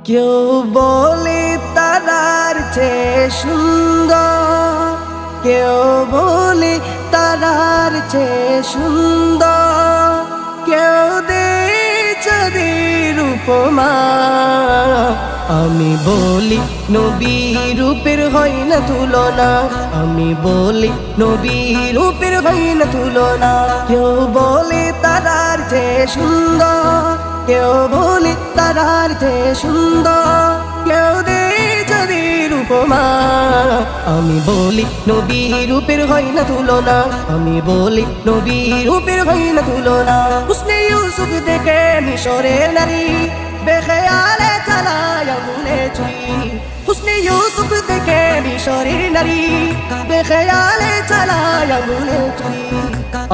কেউ বলে তারার চেয়ে সুন্দর, কেউ বলে তারার চেয়ে সুন্দর, কেউ দে চাঁদের উপমা। আমি বলি নবীর রূপের হয় না তুলনা, আমি বলি নবীর রূপের হয় না তুলনা। কেউ বলে তারার চেয়ে সুন্দর, কেউ বলে তারার চেয়ে সুন্দর, কেউ দে চাঁদের উপমা। আমি বলি নবীর রূপের হয় না তুলনা, আমি বলি নবীর রূপের হয় না তুলনা। হুসনে ইউসুফ দেখে মিশরের নারী বেখেয়ালে চালায় আগুনে ছুরি। হুসনে ইউসুফ দেখে মিশরের নারী বেখেয়ালে চালায় আগুনে ছুরি।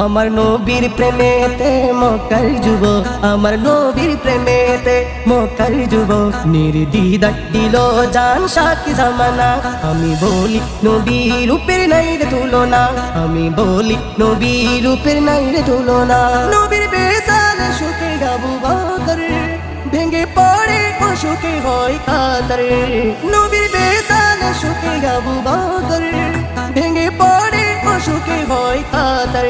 আমার নবীর প্রেমেতে মক্কার যুবক, আমার নবীর প্রেমেতে মক্কার যুবক নির্দ্বিধায় দিল জান সাকি জামানা। আমি বলি নবীর রূপের নাই রে তুলনা, আমি বলি নবীর রূপের নাই রে তুলনা। নবীর বেসালে সুখে আবু বকর ভেঙে পড়ে অসুখে হয় কাতর। নবীর বেসালে সুখে আবু বকর ভেঙে পড়ে অসুখে হয় কাতর।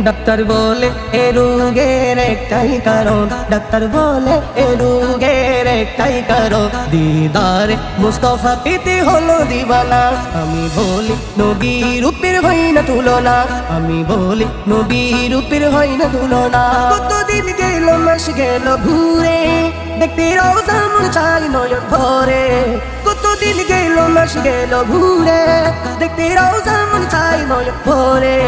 ডাক্তার বলে এ রোগের একটাই কারণ, ডাক্তার বলে এ রোগের একটাই কারণ, দিদারে মুস্তাফা পেতে হলো দিওয়ানা। আমি বলি নবীর রূপের হয় না তুলনা, আমি বলি নবীর রূপের হয় না তুলনা। কতদিন গেল মাস গেল ঘুরে, দেখতে রওজা মন চাই নয়ন ভরে। কতদিন গেল মাস গেল ঘুরে, দেখতে রওজা মন চাই নয়ন ভরে।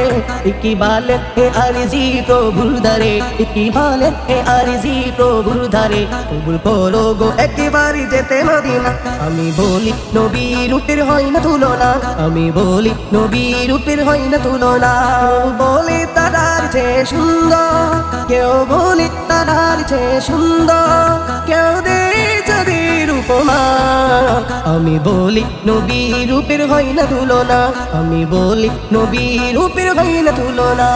কি বলে এ আরজি প্রভুর ধারে, কি বলে এ আরজি প্রভুর ধারে, কবুল করো গো একেবারে যেতে মদিনা। আমি বলি নবীর রূপের হয় না তুলনা, আমি বলি নবীর রূপের হয় না তুলনা। কেউ বলে তারার চেয়ে সুন্দর, কেউ বলে তারার চেয়ে সুন্দর, কেউ দে চাঁদের উপমা। আমি বলি নবীর রূপের হয় না তুলনা, আমি বলি নবীর রূপের হয় না তুলনা।